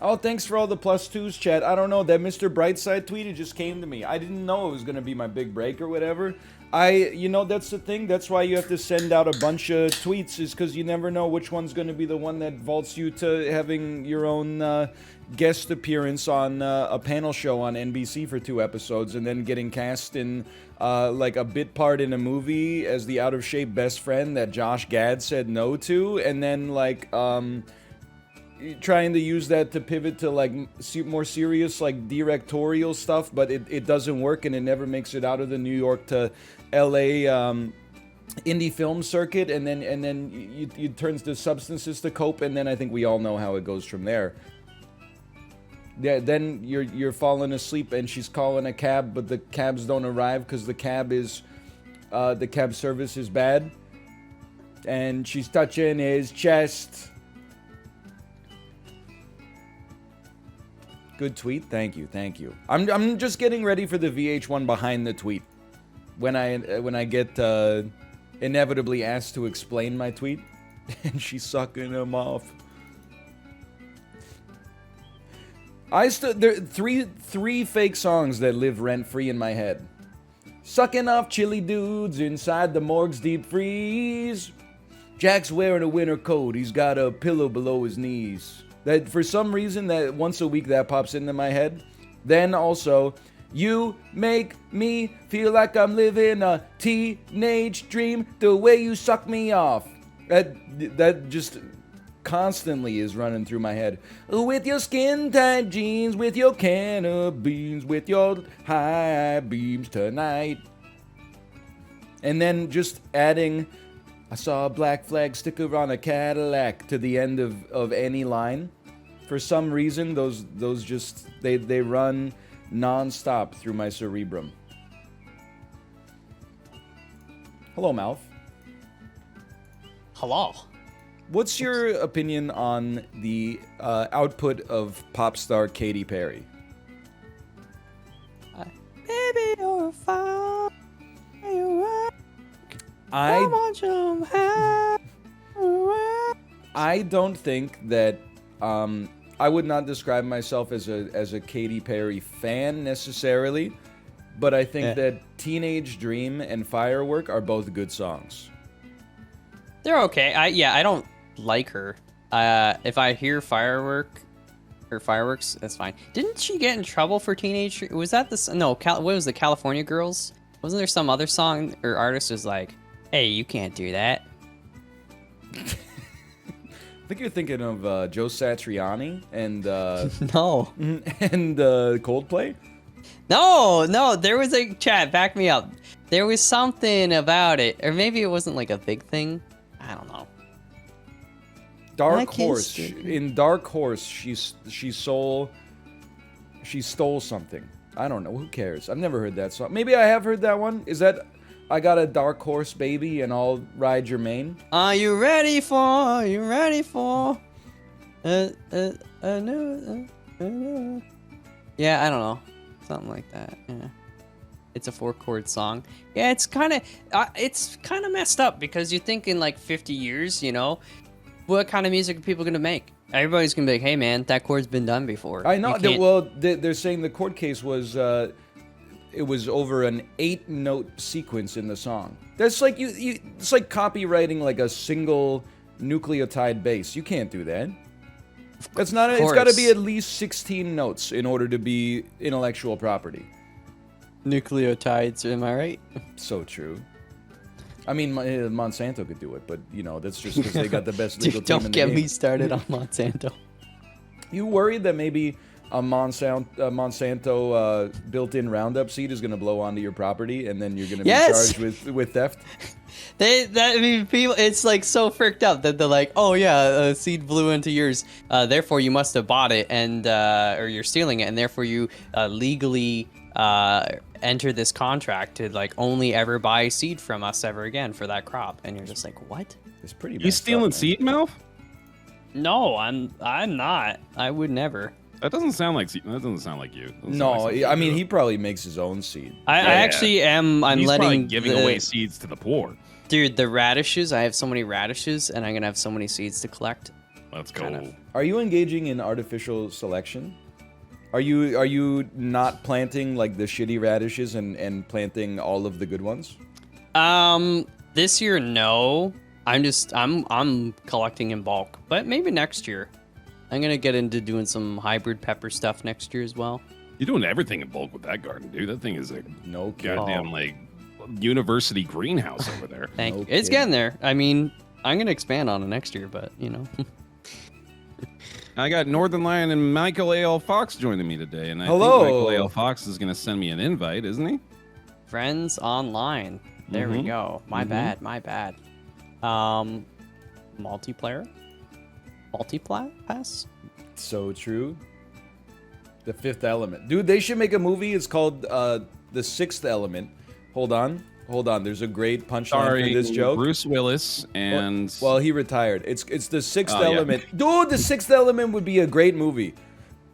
Oh, thanks for all the +2s, chat. I don't know, that Mr. Brightside tweet, it just came to me. I didn't know it was gonna be my big break or whatever. You know, that's the thing. That's why you have to send out a bunch of tweets, is because you never know which one's gonna be the one that vaults you to having your own guest appearance on a panel show on NBC for 2 episodes, and then getting cast in like a bit part in a movie as the out-of-shape best friend that Josh Gad said no to, and then like trying to use that to pivot to like more serious like directorial stuff, but it doesn't work, and it never makes it out of the New York to LA indie film circuit, and then you turns to substances to cope, and then I think we all know how it goes from there. Yeah, then you're falling asleep and she's calling a cab, but the cabs don't arrive because the cab service is bad, and she's touching his chest. Good tweet, thank you. I'm just getting ready for the VH1 behind the tweet. When I get inevitably asked to explain my tweet, and she's sucking him off. There are three fake songs that live rent free in my head. Sucking off chilly dudes inside the morgue's deep freeze. Jack's wearing a winter coat, he's got a pillow below his knees. That for some reason that once a week that pops into my head. Then also, you make me feel like I'm living a teenage dream the way you suck me off. That just constantly is running through my head. With your skin-tight jeans, with your can of beans, with your high beams tonight. And then just adding, I saw a black flag sticker on a Cadillac to the end of any line. For some reason, those just, they run non-stop through my cerebrum. Hello, MALF. Hello. What's your opinion on the output of pop star Katy Perry? Baby, you're a fire. I don't think that I would not describe myself as a Katy Perry fan necessarily, but I think that Teenage Dream and Firework are both good songs. They're okay. I don't like her. If I hear fireworks, that's fine. Didn't she get in trouble for Teenage? Was that the no? What was the California Girls? Wasn't there some other song or artist was like, "Hey, you can't do that." I think you're thinking of Joe Satriani and No. and Coldplay. No, there was a chat. Back me up. There was something about it, or maybe it wasn't like a big thing. I don't know. Dark Horse. In Dark Horse, she stole something. I don't know. Who cares? I've never heard that song. Maybe I have heard that one. Is that I got a dark horse baby and I'll ride your mane? Are you ready for? Yeah, I don't know. Something like that. Yeah. It's a 4-chord song. Yeah, it's kind of messed up because you think in like 50 years, you know, what kind of music are people going to make? Everybody's going to be like, hey man, that chord's been done before. I know. Well, they're saying the chord case was, it was over an 8-note sequence in the song. That's like, it's like copywriting like a single nucleotide bass. You can't do that. That's not, it's got to be at least 16 notes in order to be intellectual property. Nucleotides, am I right? So true. I mean, Monsanto could do it, but, you know, that's just because they got the best legal team in the game. Don't get me started on Monsanto. You worried that maybe a Monsanto built-in Roundup seed is going to blow onto your property, and then you're going to be charged with theft? People, it's like so fricked up that they're like, oh yeah, a seed blew into yours, therefore you must have bought it, and or you're stealing it, and therefore you legally enter this contract to like only ever buy seed from us ever again for that crop. And you're just like, what? It's pretty You stealing seed, MALF? No, I'm not. I would never. That doesn't sound like seed. That doesn't sound like you. No, I mean he probably makes his own seed. I actually am. I'm He's letting giving away seeds to the poor. Dude, the radishes. I have so many radishes, and I'm gonna have so many seeds to collect. Let's go. kind of. Are you engaging in artificial selection? Are you not planting like the shitty radishes and planting all of the good ones? This year, no. I'm collecting in bulk, but maybe next year. I'm gonna get into doing some hybrid pepper stuff next year as well. You're doing everything in bulk with that garden, dude. That thing is a No kidding. goddamn like university greenhouse over there. Thank No you. It's kidding. getting there. I mean, I'm gonna expand on it next year, but you know. I got Northernlion and Michael A.L. Fox joining me today, and I Hello. think Michael A.L. Fox is gonna send me an invite, isn't he? Friends online. There we Mhm. go. My bad. My bad. Multiplayer. Multiplat pass. So true. The Fifth Element. Dude, they should make a movie. It's called The Sixth Element. Hold on. There's a great punchline Sorry, for this joke. Bruce Willis and Well, he retired. It's The Sixth Oh, yeah. Element. Dude, The Sixth Element would be a great movie.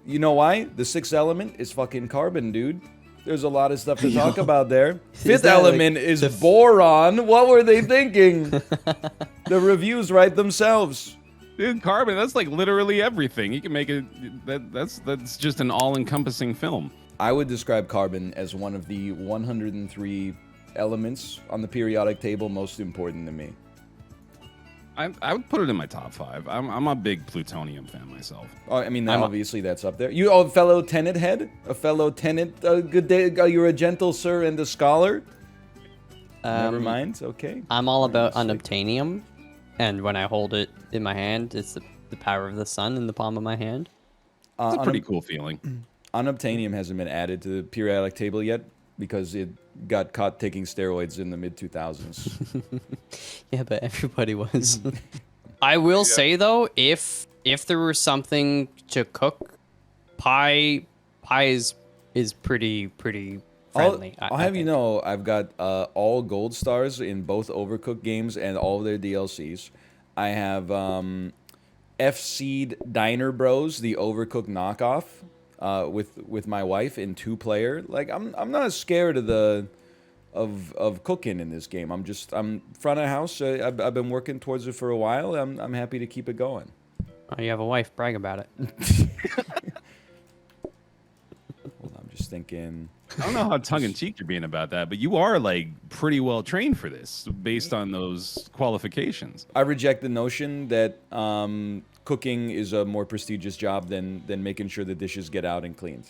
You know why? The Sixth Element is fucking carbon, dude. There's a lot of stuff to talk about there. Fifth that like Element is boron. What were they thinking? The reviews write themselves. dude, Carbon. That's like literally everything. You can make it. That's just an all-encompassing film. I would describe carbon as one of the 103 elements on the periodic table most important to me. I would put it in my top 5. I'm a big plutonium fan myself. Oh, I mean, I'm a- obviously that's up there. You, a fellow tenant head, a fellow tenant. Good day. You're a gentle sir and a scholar. Never mind. Okay. I'm all about unobtainium, and when I hold it in my hand, it's the power of the sun in the palm of my hand. It's a pretty cool feeling. Unobtainium hasn't been added to the periodic table yet because it got caught taking steroids in the mid 2000s. Yeah, but everybody was. I will say though, if there was something to cook, pie is pretty friendly. I'll have you know, I've got all gold stars in both Overcooked games and all of their DLCs. I have F-Seed Diner Bros, the Overcooked knockoff, with my wife in 2-player. Like I'm not scared of cooking in this game. I'm front of house. I've been working towards it for a while. I'm happy to keep it going. Oh, you have a wife. Brag about it. Hold on, I'm just thinking. I don't know how tongue-in-cheek you're being about that, but you are like pretty well trained for this based on those qualifications. I reject the notion that cooking is a more prestigious job than making sure the dishes get out and cleaned.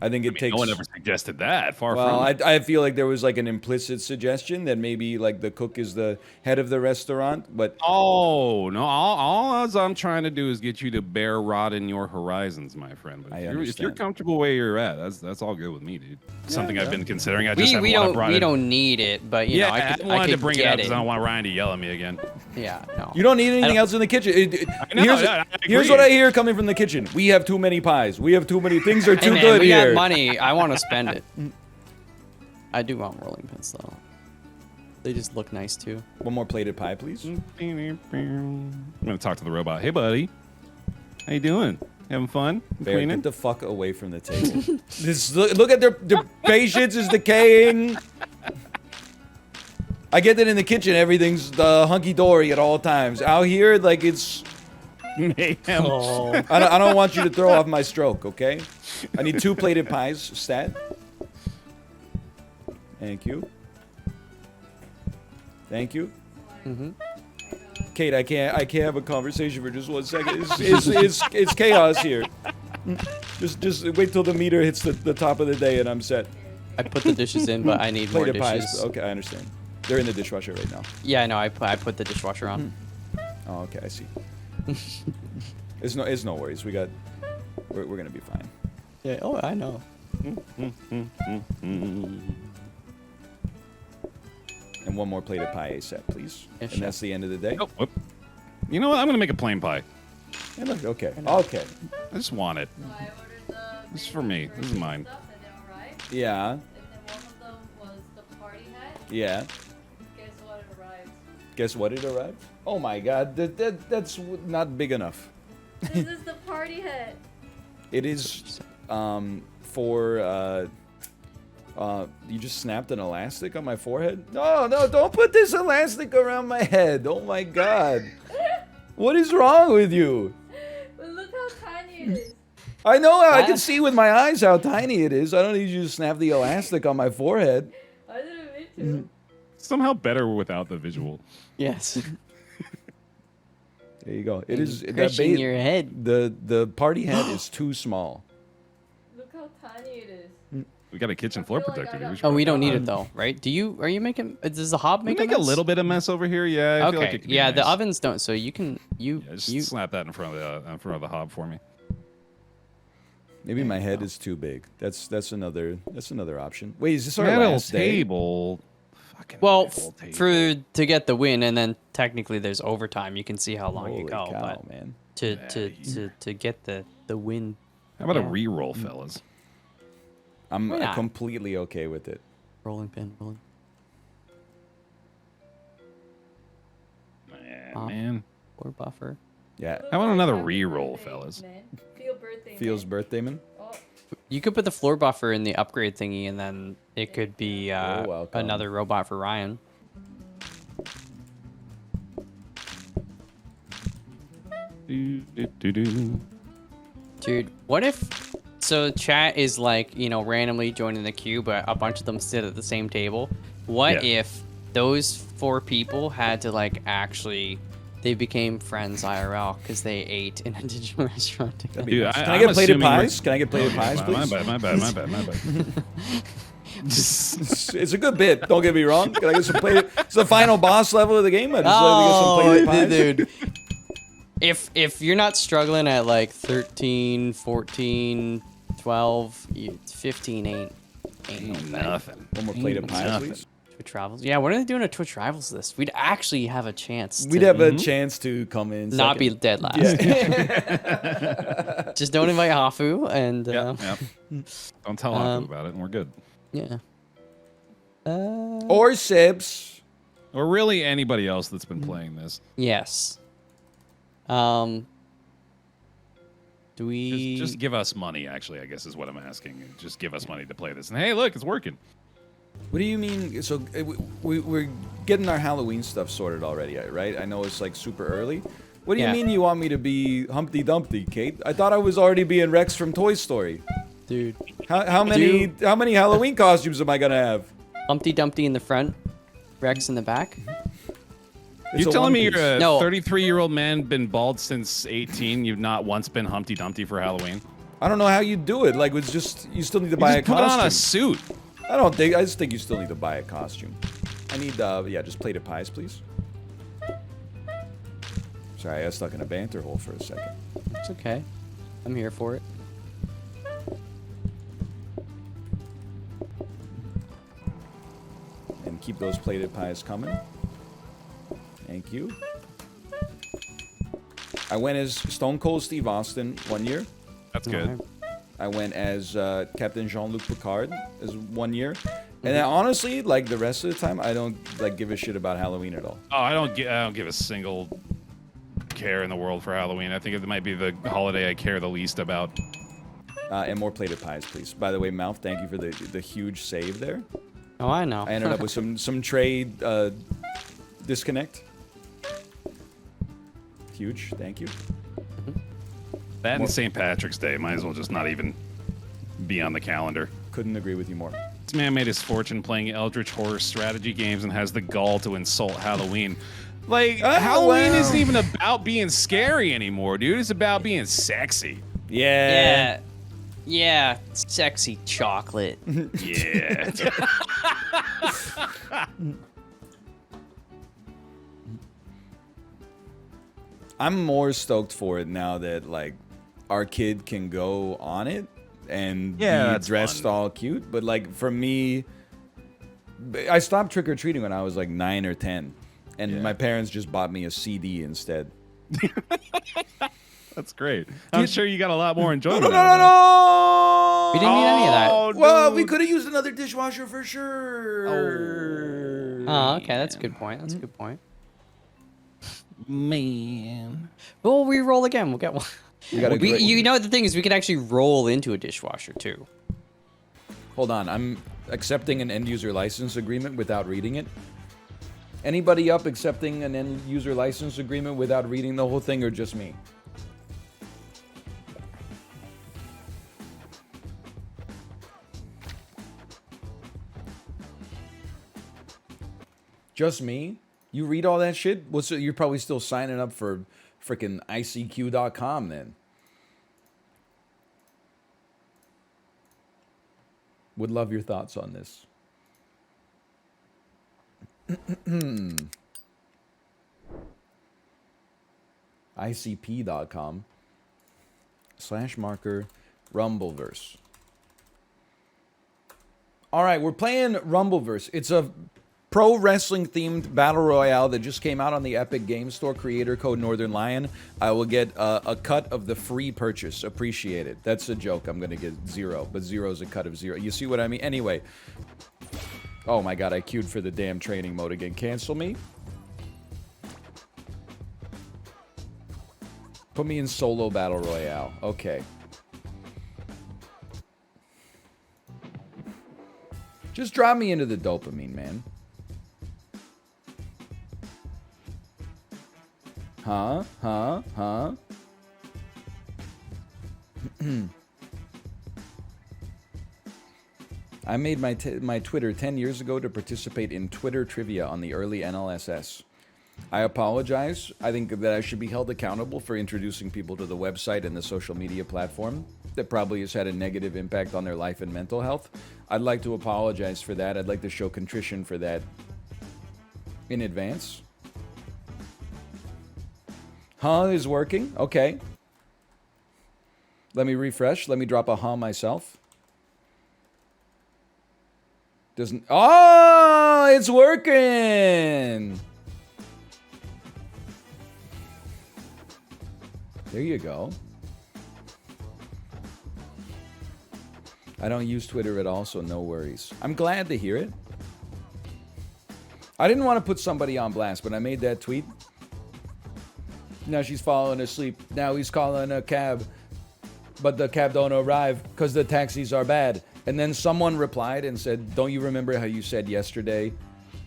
I think it takes. No one ever suggested that. Far Well, from. I feel like there was like an implicit suggestion that maybe like the cook is the head of the restaurant, but Oh no! All I'm trying to do is get you to bear rod in your horizons, my friend. But I if you're understand. comfortable where you're at, that's all good with me, dude. Something I've yeah. been considering. I just We haven't wanted don't need it, but you Yeah, know, I I could wanted to could bring it up get because it. I don't want Ryan to yell at me again. Yeah, no. you don't need anything don't- else in the kitchen. know, Here's, yeah, I here's agree. what I hear coming from the kitchen. We have too many pies. We have too many things are Hey, too man, good we here. got money. I want to spend it. I do want rolling pins though. They just look nice too. One more plated pie, please. I'm gonna talk to the robot. Hey, buddy. How you doing? Having fun? Bear, Cleaning? get the fuck away from the table. Look at their patience is decaying. I get that in the kitchen, everything's hunky dory at all times. Out here, like it's. Mayhem. I don't want you to throw off my stroke, okay? I need 2 plated pies, stat. Thank you. Thank you. Kate, I can't have a conversation for just 1 second. It's chaos here. Just wait till the meter hits the top of the day and I'm set. I put the dishes in, but I need more Plated dishes. pies. Okay, I understand. They're in the dishwasher right now. Yeah, no, I put the dishwasher on. Oh, okay, I see. It's no worries. We're gonna be fine. Yeah. Oh, I know. And 1 more plated pie ASAP, please. Yeah, And sure. that's the end of the day. Oh, whoop. You know what? I'm gonna make a plain pie. And look, okay. Okay. I just want it. So I ordered the This is for me. This is mine. stuff and they arrived. Yeah. And then one of them was the party hat. Yeah. Guess what? It arrived. Guess what? It arrived. Oh my God. That's not big enough. This is the party hat. It is for you just snapped an elastic on my forehead? No, don't put this elastic around my head. Oh my God. What is wrong with you? But look how tiny it is. I know. I can That- see with my eyes how tiny it is. I don't need you to snap the elastic on my forehead. I didn't mean to. Somehow better without the visual. Yes. There you go. It is that Crushing your head. the party hat is too small. Look how tiny it is. We got a kitchen floor I feel like protector. I dude. got- We should Oh, we don't need put it though, right? Are you making? Does the hob We make make a a mess? little bit of mess over here. Yeah. I feel like Okay. it could be Yeah, the nice. ovens don't. So you can Yeah, just you. slap that in front of the hob for me. Maybe my head is too big. That's another option. Wait, is this our Metal last day? table. Fucking Well, metal table. to get the win, and then technically there's overtime. You can see how long you Holy go, cow, but man! to get the win. How about a yeah. re-roll, fellas? I'm Why not? completely okay with it. Rolling pin, rolling. Man. Or buffer. Yeah, Look How about like another happy re-roll, birthday, fellas? man. Feel birthday. feels man. birthday man. Oh, You could put the floor buffer in the upgrade thingy, and then it could be welcome. another robot for Ryan. Dude, what if... So chat is like, randomly joining the queue, but a bunch of them sit at the same table. What Yeah. if those 4 people had to, actually... They became friends IRL because they ate in a digital restaurant together. Dude, Can I I'm get plated assuming we're- pies? Can I get plated pies, My please? bad, my bad. It's a good bit. Don't get me wrong. Can I get some plated? It's the final boss level of the game. I just like to get some plated pies. Dude. If you're not struggling at 13, 14, 12, 15 ain't no thing. Nothing. One more plate of Ain't pies, nothing. please. Twitch Rivals. Yeah, when are they doing a Twitch Rivals list? We'd actually have a chance. We'd to have a chance to come in. not be second. dead last. Yeah. Just don't invite Hafu and Yeah, Don't tell Haku about it, and we're good. yeah. Or Sibs. Or really anybody else that's been playing this. Yes. Do we? Just give us money, actually, I guess is what I'm asking. Just give us money to play this. And hey, look, it's working. What do you mean? So we're getting our Halloween stuff sorted already, right? I know it's super early. What do you Yeah. mean you want me to be Humpty Dumpty, Kate? I thought I was already being Rex from Toy Story. Dude. How many Halloween costumes am I gonna have? Humpty Dumpty in the front, Rex in the back. It's You a telling one me piece. you're a No. 33-year-old man, been bald since 18? You've not once been Humpty Dumpty for Halloween? I don't know how you do it. Like, it's just you still need to buy a Just put costume. on a suit. I just think you still need to buy a costume. I need just plated pies, please. Sorry, I got stuck in a banter hole for a second. It's okay. I'm here for it. And keep those plated pies coming. Thank you. I went as Stone Cold Steve Austin one year. That's good. Alright. I went as Captain Jean-Luc Picard as one year. And then honestly, like the rest of the time, I don't give a shit about Halloween at all. Oh, I don't give a single care in the world for Halloween. I think it might be the holiday I care the least about. And more plated pies, please. By the way, Malf, thank you for the huge save there. Oh, I know. I ended up with some trade disconnect. Huge, thank you. That and St. Patrick's Day might as well just not even be on the calendar. Couldn't agree with you more. This man made his fortune playing Eldritch horror strategy games and has the gall to insult Halloween. Like, Oh, Halloween wow. isn't even about being scary anymore, dude. It's about being sexy. Yeah. Yeah. Sexy chocolate. Yeah. I'm more stoked for it now that like our kid can go on it and Yeah, be that's dressed fun. all cute. But like for me, I stopped trick or treating when I was like 9 or 10, and Yeah. my parents just bought me a CD instead. That's great. I'm sure you got a lot more enjoyment. No! out of that. We didn't need any of that. Oh, Well, we dude. could have used another dishwasher for sure. Oh, okay. That's a good point. That's a good point. Man. Well, we roll again. We'll get one. got a great- You know, the thing is, we can actually roll into a dishwasher too. Hold on, I'm accepting an end user license agreement without reading it. Anybody up accepting an end user license agreement without reading the whole thing, or just me? Just me? You read all that shit? You're probably still signing up for freaking ICQ.com then. Would love your thoughts on this. ICP.com /marker rumbleverse. All right, we're playing Rumbleverse. It's a pro wrestling themed battle royale that just came out on the Epic Games Store. Creator code northernlion. I will get a cut of the free purchase. Appreciate it. That's a joke. I'm gonna get 0, but 0 is a cut of 0. You see what I mean? Anyway. Oh my god, I queued for the damn training mode again. Cancel me? Put me in solo battle royale. Okay. Just drop me into the dopamine, man. Huh? I made my Twitter 10 years ago to participate in Twitter trivia on the early NLSS. I apologize. I think that I should be held accountable for introducing people to the website and the social media platform that probably has had a negative impact on their life and mental health. I'd like to apologize for that. I'd like to show contrition for that in advance. Is working. Okay. Let me refresh. Let me drop a myself. Doesn't... Oh, it's working! There you go. I don't use Twitter at all, so no worries. I'm glad to hear it. I didn't want to put somebody on blast, but I made that tweet. Now she's falling asleep. Now he's calling a cab. But the cab don't arrive because the taxis are bad. And then someone replied and said, don't you remember how you said yesterday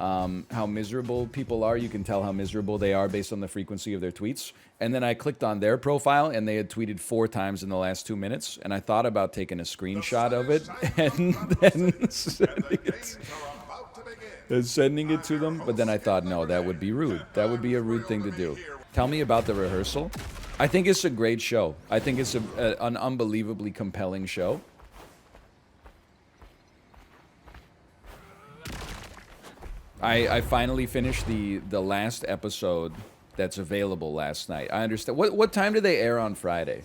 how miserable people are? You can tell how miserable they are based on the frequency of their tweets. And then I clicked on their profile and they had tweeted 4 times in the last 2 minutes. And I thought about taking a screenshot of it and then sending it to them. But then I thought, no, that would be rude. That would be a rude thing to do. Tell me about the rehearsal. I think it's a great show. I think it's an unbelievably compelling show. I finally finished the last episode that's available last night. I understand. What time do they air on Friday?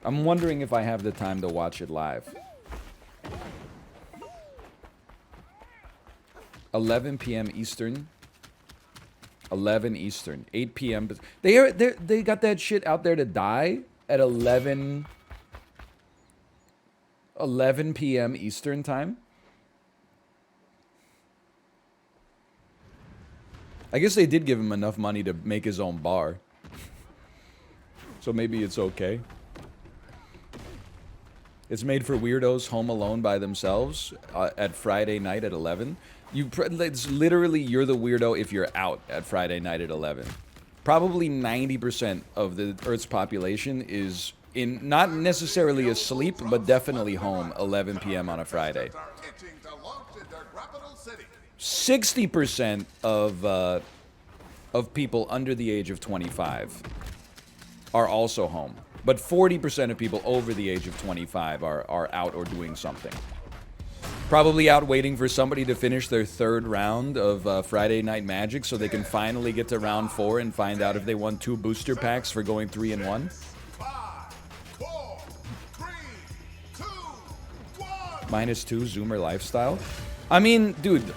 I'm wondering if I have the time to watch it live. 11 p.m. Eastern. 11 Eastern. 8 p.m. They got that shit out there to die at 11 p.m. Eastern time. I guess they did give him enough money to make his own bar. So maybe it's okay. It's made for weirdos home alone by themselves at Friday night at 11. It's literally, you're the weirdo if you're out at Friday night at 11. Probably 90% of the Earth's population is in, not necessarily asleep, but definitely home 11 p.m. on a Friday. 60% of people under the age of 25 are also home. But 40% of people over the age of 25 are out or doing something. Probably out waiting for somebody to finish their 3rd round of Friday Night Magic so they can finally get to round 4 and find out if they won 2 booster packs for going 3-1. 5, 4, 3, 2, 1. -2 Zoomer lifestyle. I mean, dude,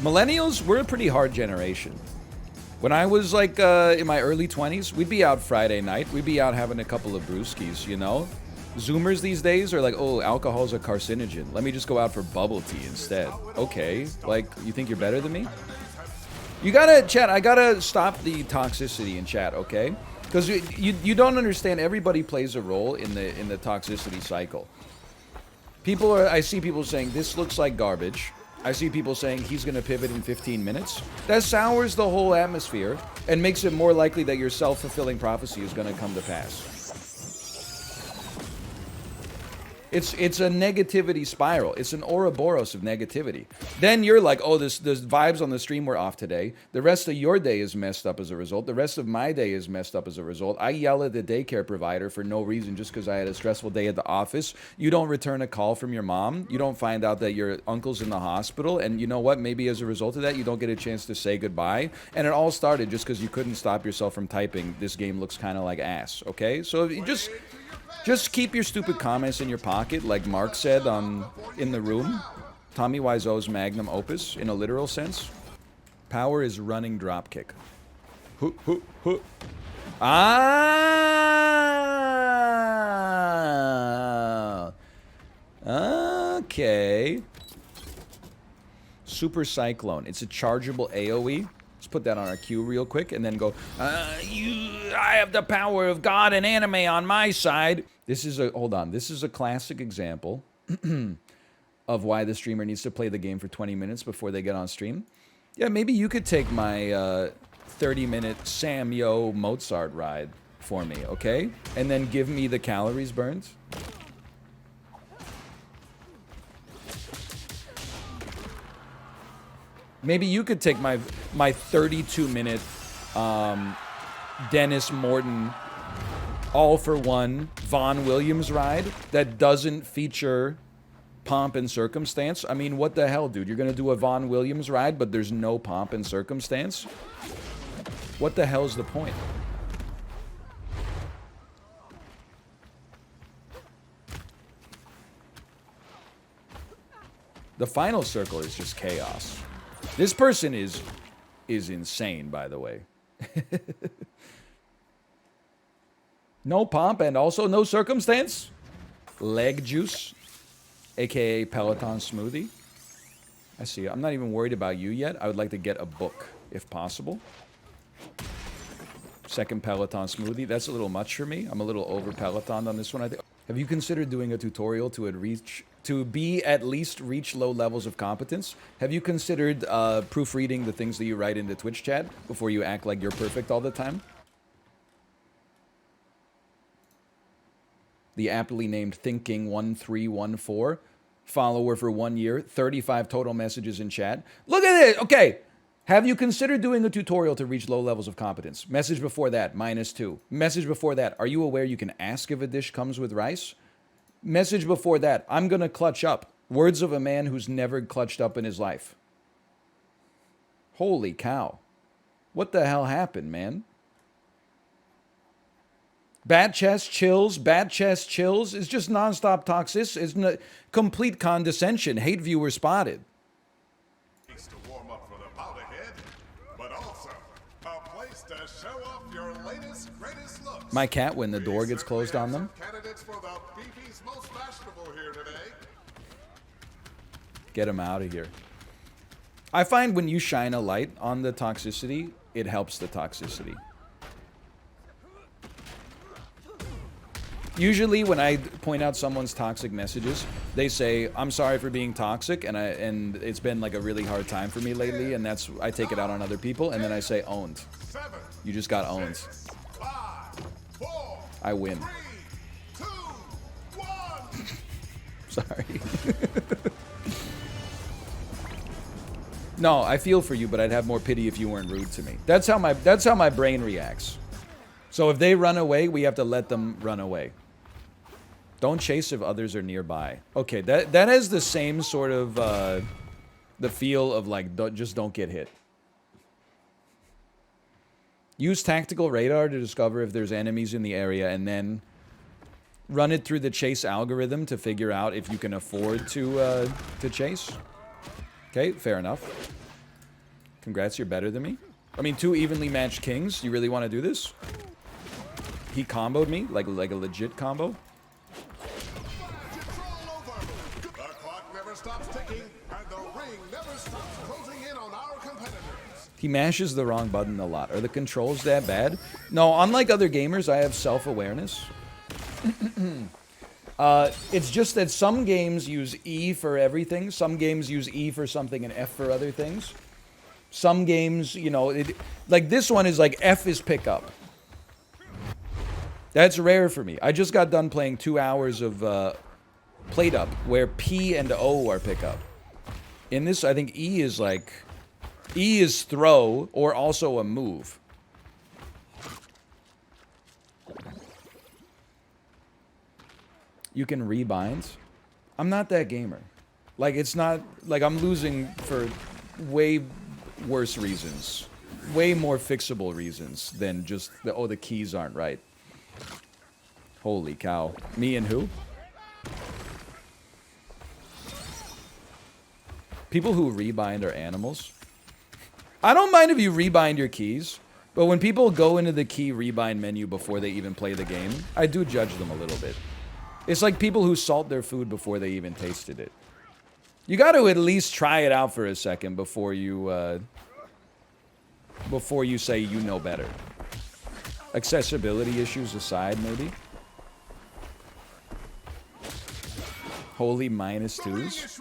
millennials, we're a pretty hard generation. When I was like in my early 20s, we'd be out Friday night. We'd be out having a couple of brewskis, you know? Zoomers these days are like, oh, alcohol's a carcinogen. Let me just go out for bubble tea instead. Okay, like, you think you're better than me? You gotta, chat, I gotta stop the toxicity in chat, okay? Because you don't understand, everybody plays a role in the toxicity cycle. I see people saying this looks like garbage. I see people saying he's going to pivot in 15 minutes. That sours the whole atmosphere and makes it more likely that your self-fulfilling prophecy is going to come to pass. It's a negativity spiral. It's an Ouroboros of negativity. Then you're like, oh, the vibes on the stream were off today. The rest of your day is messed up as a result. The rest of my day is messed up as a result. I yell at the daycare provider for no reason just because I had a stressful day at the office. You don't return a call from your mom. You don't find out that your uncle's in the hospital. And you know what? Maybe as a result of that, you don't get a chance to say goodbye. And it all started just because you couldn't stop yourself from typing, this game looks kind of like ass, okay? So if you just keep your stupid comments in your pocket, like Mark said in the room. Tommy Wiseau's magnum opus, in a literal sense. Power is running dropkick. Ah! Okay. Super Cyclone. It's a chargeable AoE. Let's put that on our queue real quick and then go, I have the power of God and anime on my side. Hold on. This is a classic example of why the streamer needs to play the game for 20 minutes before they get on stream. Yeah, maybe you could take my 30-minute Sam Yo Mozart ride for me, okay? And then give me the calories burned. Maybe you could take my 32-minute Dennis Morton all-for-one Vaughn Williams ride that doesn't feature pomp and circumstance. I mean, what the hell, dude? You're going to do a Vaughn Williams ride, but there's no pomp and circumstance? What the hell's the point? The final circle is just chaos. This person is insane, by the way. No pomp and also no circumstance. Leg juice, aka Peloton smoothie. I see. I'm not even worried about you yet. I would like to get a book, if possible. Second Peloton smoothie. That's a little much for me. I'm a little over Peloton on this one, I think. Have you considered doing a tutorial to at least reach low levels of competence? Have you considered proofreading the things that you write into Twitch chat before you act like you're perfect all the time? The aptly named Thinking1314, follower for 1 year, 35 total messages in chat. Look at it! Okay, have you considered doing a tutorial to reach low levels of competence? Message before that, -2. Message before that, are you aware you can ask if a dish comes with rice? Message before that, I'm gonna clutch up. Words of a man who's never clutched up in his life. Holy cow. What the hell happened, man? Bad chest chills is just nonstop toxicity. It's complete condescension. Hate viewer spotted. To warm up for the bout ahead, but also a place to show off your latest, greatest looks. My cat when the door gets closed on them. Candidates for the BB's most fashionable here today. Get him out of here. I find when you shine a light on the toxicity, it helps the toxicity. Usually when I point out someone's toxic messages, they say, I'm sorry for being toxic, and it's been like a really hard time for me lately, and I take it out on other people, and then I say, owned. You just got owned. 5, 4, I win. 3, 2, 1. Sorry. No, I feel for you, but I'd have more pity if you weren't rude to me. That's how my brain reacts. So if they run away, we have to let them run away. Don't chase if others are nearby. Okay, that has the same sort of the feel of like just don't get hit. Use tactical radar to discover if there's enemies in the area, and then run it through the chase algorithm to figure out if you can afford to chase. Okay, fair enough. Congrats, you're better than me. I mean, 2 evenly matched kings. You really want to do this? He comboed me like a legit combo. The clock never stops ticking, and the ring never stops closing in on our competitors. He mashes the wrong button a lot. Are the controls that bad? No, unlike other gamers, I have self-awareness. It's just that some games use E for everything. Some games use E for something and F for other things. Some games, you know, like this one is like F is pickup. That's rare for me. I just got done playing 2 hours of PlateUp where P and O are pickup. In this, I think E is like... E is throw or also a move. You can rebind. I'm not that gamer. Like, it's not... Like, I'm losing for way worse reasons. Way more fixable reasons than just, the keys aren't right. Holy cow. Me and who? People who rebind are animals. I don't mind if you rebind your keys, but when people go into the key rebind menu before they even play the game, I do judge them a little bit. It's like people who salt their food before they even tasted it. You got to at least try it out for a second before you say you know better. Accessibility issues aside, maybe. Holy -2s.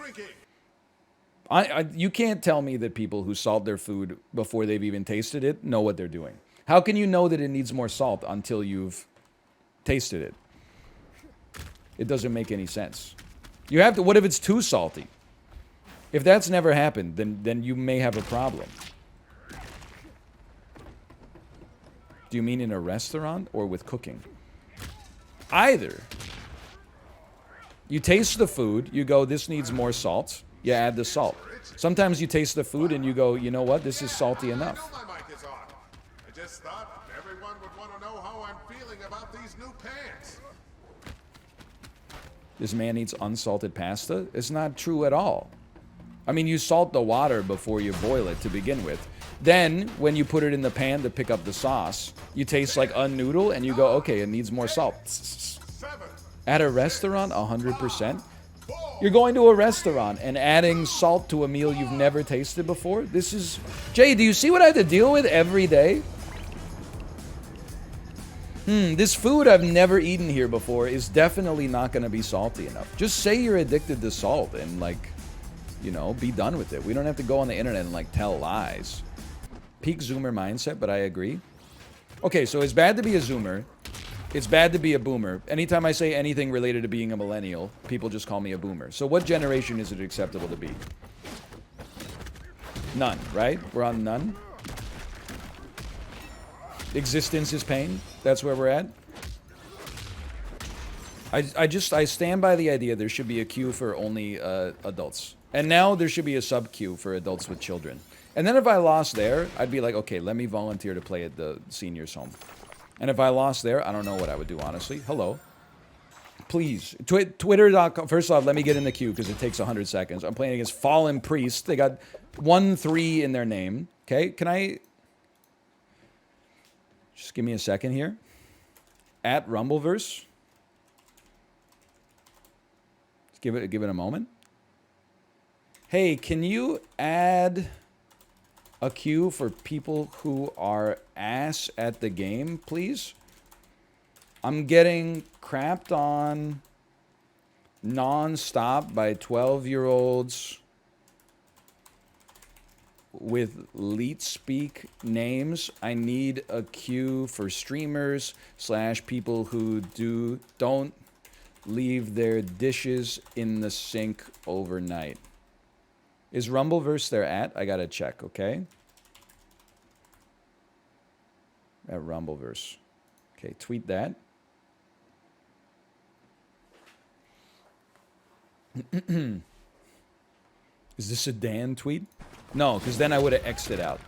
You can't tell me that people who salt their food before they've even tasted it know what they're doing. How can you know that it needs more salt until you've tasted it? It doesn't make any sense. You have to. What if it's too salty? If that's never happened, then you may have a problem. Do you mean in a restaurant or with cooking? Either. You taste the food, you go, this needs more salt. You add the salt. Sometimes you taste the food and you go, you know what, this is salty enough. I know my mic is on. I just thought everyone would want to know how I'm feeling about these new pants. This man eats unsalted pasta? It's not true at all. I mean, you salt the water before you boil it to begin with. Then, when you put it in the pan to pick up the sauce, you taste like a noodle and you go, okay, it needs more salt. At a restaurant, 100%. You're going to a restaurant and adding salt to a meal you've never tasted before? This is... Jay, do you see what I have to deal with every day? This food I've never eaten here before is definitely not going to be salty enough. Just say you're addicted to salt and, like, you know, be done with it. We don't have to go on the internet and, like, tell lies. Peak Zoomer mindset, but I agree. Okay, so it's bad to be a Zoomer. It's bad to be a boomer. Anytime I say anything related to being a millennial, people just call me a boomer. So what generation is it acceptable to be? None, right? We're on none. Existence is pain. That's where we're at. I stand by the idea there should be a queue for only adults. And now there should be a sub-queue for adults with children. And then if I lost there, I'd be like, okay, let me volunteer to play at the seniors' home. And if I lost there, I don't know what I would do, honestly. Hello. Please. Twitter.com. First off, let me get in the queue because it takes 100 seconds. I'm playing against Fallen Priest. They got 1-3 in their name. Okay, can I... Just give me a second here. At Rumbleverse. Just give it a moment. Hey, can you add a queue for people who are ass at the game, please? I'm getting crapped on non-stop by 12-year-olds with leet speak names. I need a queue for streamers / people who don't leave their dishes in the sink overnight. Is Rumbleverse there at? I gotta check, okay? At Rumbleverse. Okay, tweet that. Is this a Dan tweet? No, because then I would have X'd it out.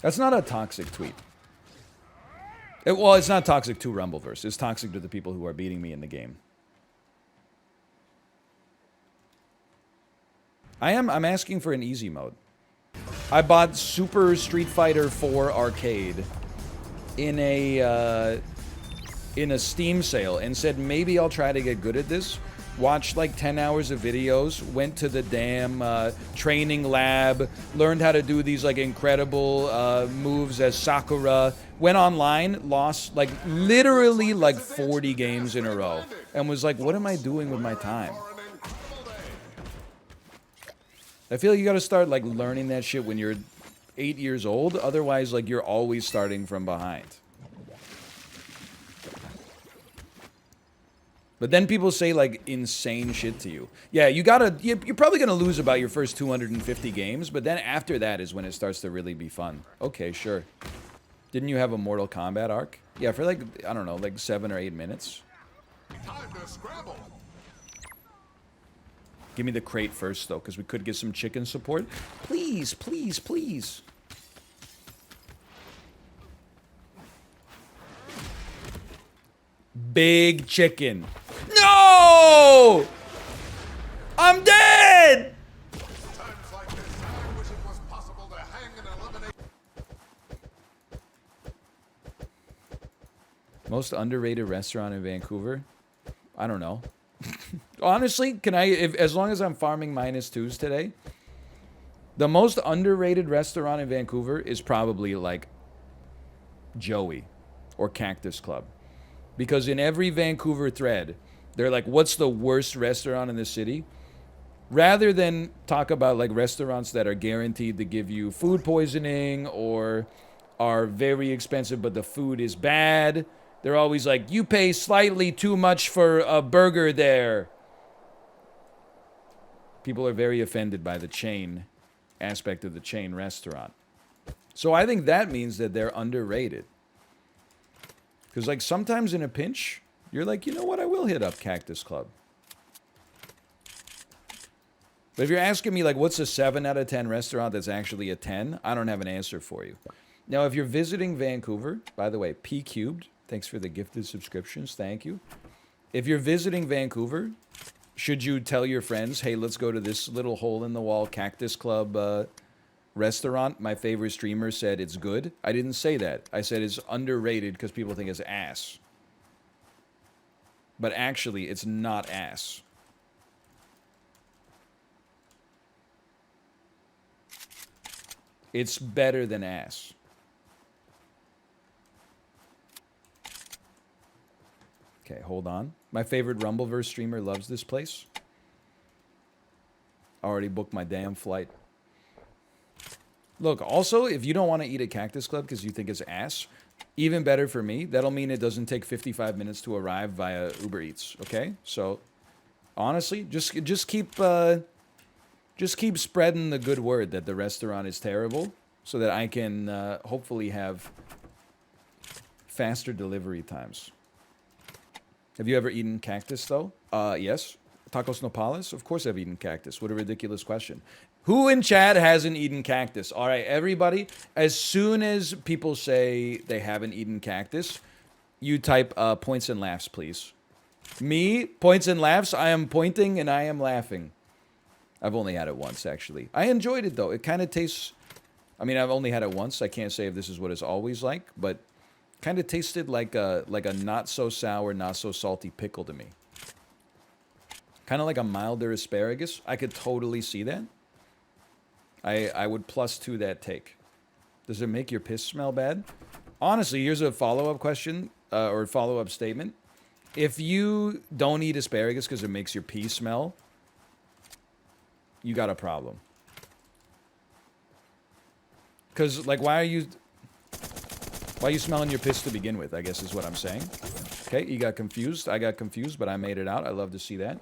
That's not a toxic tweet. Well, it's not toxic to Rumbleverse. It's toxic to the people who are beating me in the game. I'm asking for an easy mode. I bought Super Street Fighter 4 Arcade in a Steam sale and said maybe I'll try to get good at this, watched like 10 hours of videos, went to the damn training lab, learned how to do these like incredible moves as Sakura, went online, lost like literally like 40 games in a row, and was like, what am I doing with my time? I feel like you gotta start like learning that shit when you're 8 years old, otherwise like you're always starting from behind. But then people say like insane shit to you. Yeah, you're probably gonna lose about your first 250 games, but then after that is when it starts to really be fun. Okay, sure. Didn't you have a Mortal Kombat arc? Yeah, for like, I don't know, like 7 or 8 minutes. Time to scramble. Give me the crate first though, because we could get some chicken support. Please, please, please. Big chicken. No! I'm dead! Times like this, I wish it was possible to hang and eliminate. Most underrated restaurant in Vancouver? I don't know. Honestly, can I, as long as I'm farming -2s today, the most underrated restaurant in Vancouver is probably like Joey or Cactus Club. Because in every Vancouver thread, they're like, what's the worst restaurant in the city? Rather than talk about like restaurants that are guaranteed to give you food poisoning or are very expensive but the food is bad, they're always like, you pay slightly too much for a burger there. People are very offended by the chain aspect of the chain restaurant. So I think that means that they're underrated. Because, like, sometimes in a pinch, you're like, you know what, I will hit up Cactus Club. But if you're asking me, like, what's a 7 out of 10 restaurant that's actually a 10, I don't have an answer for you. Now, if you're visiting Vancouver, by the way, P Cubed, thanks for the gifted subscriptions, thank you. If you're visiting Vancouver, should you tell your friends, hey, let's go to this little hole-in-the-wall Cactus Club restaurant? My favorite streamer said it's good. I didn't say that. I said it's underrated because people think it's ass. But actually, it's not ass. It's better than ass. Okay, hold on. My favorite rumbleverse streamer loves this place. Already booked my damn flight. Look, also, if you don't want to eat at Cactus Club because you think it's ass, even better for me. That'll mean it doesn't take 55 minutes to arrive via Uber Eats, okay? So, honestly, just keep spreading the good word that the restaurant is terrible so that I can hopefully have faster delivery times. Have you ever eaten cactus, though? Yes. Tacos nopales? Of course I've eaten cactus. What a ridiculous question. Who in chat hasn't eaten cactus? All right, everybody, as soon as people say they haven't eaten cactus, you type points and laughs, please. Me, points and laughs, I am pointing and I am laughing. I've only had it once, actually. I enjoyed it, though. It kind of tastes... I mean, I've only had it once. I can't say if this is what it's always like, but kind of tasted like a not-so-sour, not-so-salty pickle to me. Kind of like a milder asparagus. I could totally see that. I would +2 that take. Does it make your piss smell bad? Honestly, here's a follow-up question, or follow-up statement. If you don't eat asparagus because it makes your pee smell, you got a problem. Because, like, why are you smelling your piss to begin with, I guess is what I'm saying. Okay, you got confused. I got confused, but I made it out. I love to see that.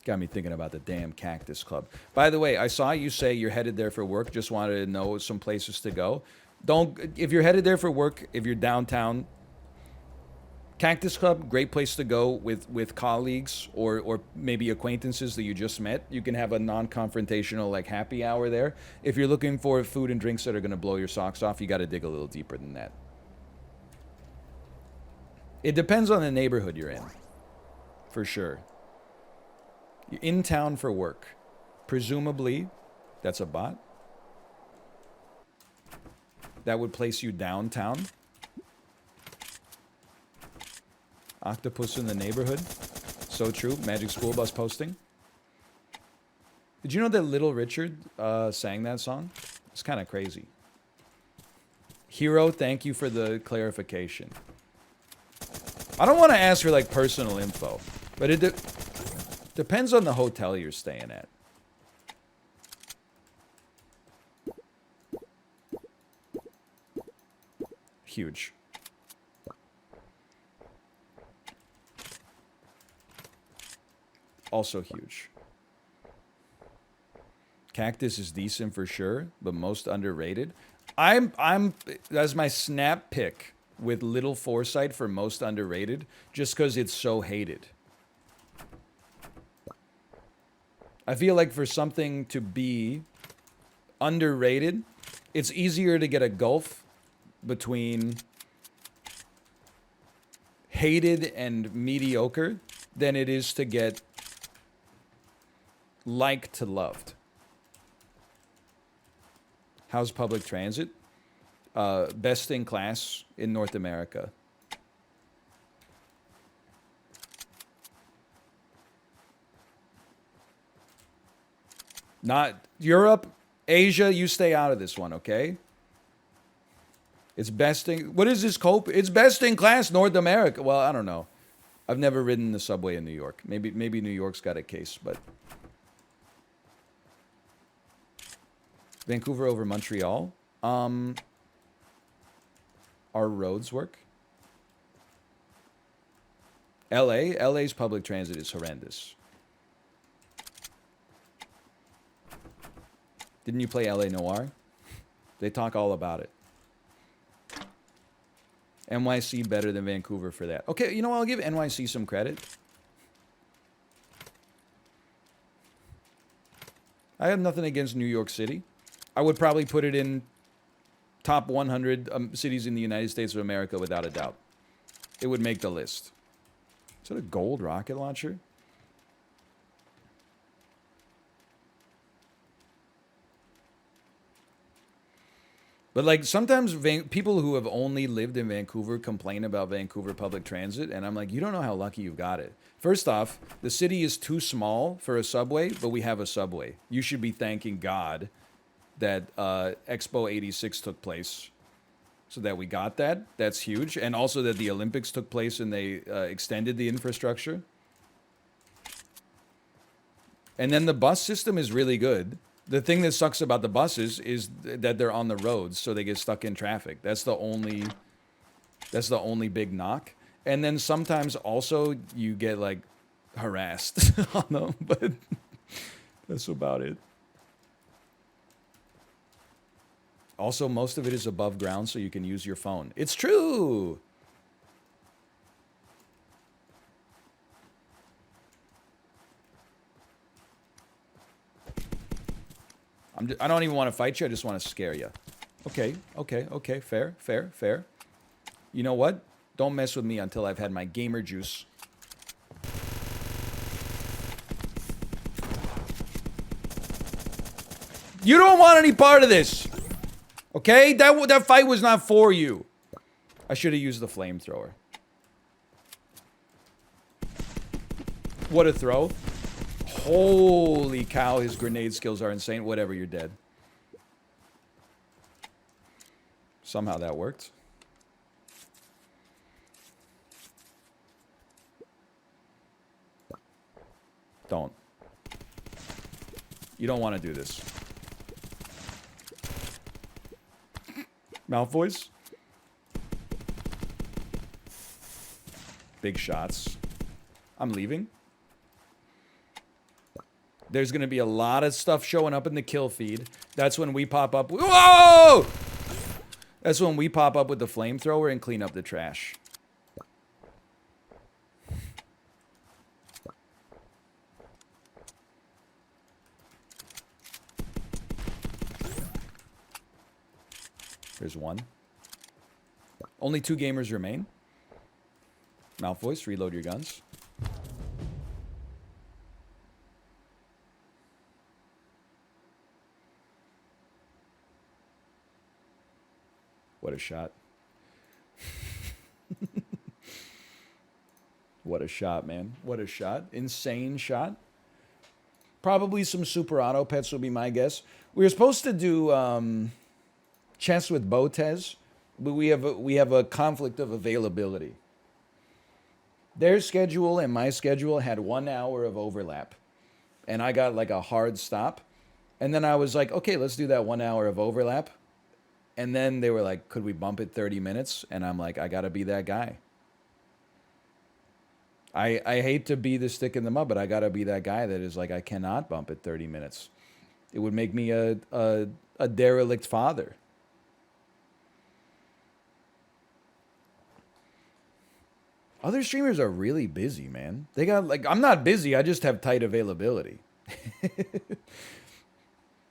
Got me thinking about the damn Cactus Club. By the way, I saw you say you're headed there for work. Just wanted to know some places to go. If you're headed there for work, if you're downtown, Cactus Club, great place to go with colleagues or maybe acquaintances that you just met. You can have a non-confrontational like happy hour there. If you're looking for food and drinks that are going to blow your socks off, you got to dig a little deeper than that. It depends on the neighborhood you're in, for sure. You're in town for work. Presumably, that's a bot. That would place you downtown. Octopus in the neighborhood. So true. Magic School Bus posting. Did you know that Little Richard sang that song? It's kind of crazy. Hero, thank you for the clarification. I don't want to ask for like personal info, but it depends on the hotel you're staying at. Huge. Also huge. Cactus is decent for sure, but most underrated. That's my snap pick with little foresight for most underrated, just because it's so hated. I feel like for something to be underrated, it's easier to get a gulf between hated and mediocre than it is to get liked to loved. How's public transit? Best in class in North America. Not Europe, Asia, you stay out of this one, okay? It's best in... What is this, Cope? It's best in class North America. Well, I don't know. I've never ridden the subway in New York. Maybe New York's got a case, but... Vancouver over Montreal. Our roads work. LA's public transit is horrendous. Didn't you play LA Noire? They talk all about it. NYC better than Vancouver for that. Okay, you know what? I'll give NYC some credit. I have nothing against New York City. I would probably put it in top 100 cities in the United States of America without a doubt. It would make the list. Is that a gold rocket launcher? But like sometimes people who have only lived in Vancouver complain about Vancouver public transit, and I'm like, you don't know how lucky you've got it. First off, the city is too small for a subway, but we have a subway. You should be thanking God that Expo 86 took place so that we got that. That's huge. And also that the Olympics took place and they extended the infrastructure. And then the bus system is really good. The thing that sucks about the buses is that they're on the roads, so they get stuck in traffic. That's the only big knock. And then sometimes also you get like harassed on them, but that's about it. Also, most of it is above ground, so you can use your phone. It's true! I don't even want to fight you, I just want to scare you. Okay, fair. You know what? Don't mess with me until I've had my gamer juice. You don't want any part of this! Okay? That fight was not for you. I should have used the flamethrower. What a throw. Holy cow, his grenade skills are insane. Whatever, you're dead. Somehow that worked. Don't. You don't want to do this. Malfoys? Big shots. I'm leaving. There's going to be a lot of stuff showing up in the kill feed. That's when we pop up. Whoa! That's when we pop up with the flamethrower and clean up the trash. There's one. Only 2 gamers remain. Malfoys, reload your guns. What a shot. What a shot, man. What a shot. Insane shot. Probably some super auto pets will be my guess. We were supposed to do chess with Botez, but we have a conflict of availability. Their schedule and my schedule had 1 hour of overlap. And I got like a hard stop. And then I was like, okay, let's do that 1 hour of overlap. And then they were like, could we bump it 30 minutes? And I'm like, I got to be that guy. I hate to be the stick in the mud, but I got to be that guy that is like, I cannot bump it 30 minutes. It would make me a derelict father. Other streamers are really busy, man. They got like, I'm not busy. I just have tight availability.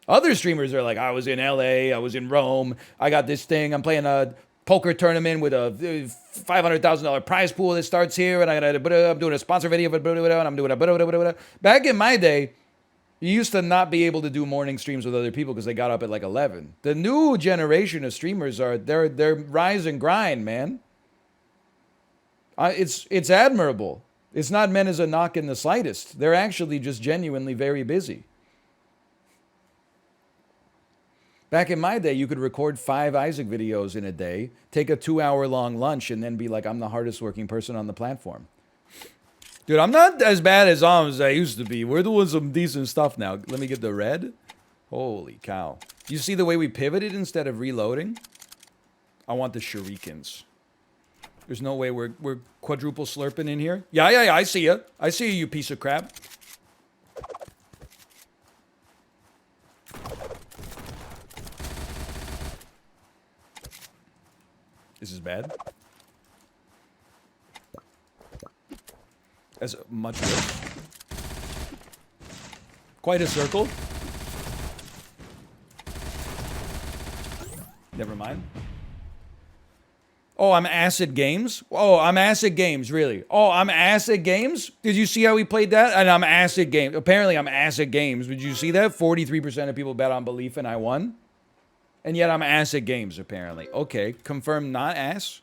Other streamers are like, I was in LA, I was in Rome, I got this thing, I'm playing a poker tournament with a $500,000 prize pool that starts here, and I'm doing a sponsor video, and I'm doing a. Back in my day, you used to not be able to do morning streams with other people because they got up at like 11. The new generation of streamers they're rise and grind, man. It's admirable. It's not meant as a knock in the slightest. They're actually just genuinely very busy. Back in my day, you could record 5 Isaac videos in a day, take a 2-hour-long lunch, and then be like, I'm the hardest working person on the platform. Dude, I'm not as bad as zombs as I used to be. We're doing some decent stuff now. Let me get the red. Holy cow. You see the way we pivoted instead of reloading? I want the shurikens. There's no way we're quadruple slurping in here. Yeah, I see you. I see you, you piece of crap. This is bad. That's much worse. Quite a circle. Never mind. Oh, I'm Acid Games? Oh, I'm Acid Games, really? Oh, I'm Acid Games? Did you see how we played that? And I'm Acid Games. Apparently, I'm Acid Games. Did you see that? 43% of people bet on belief and I won. And yet I'm Acid Games, apparently. Okay, confirm not ass.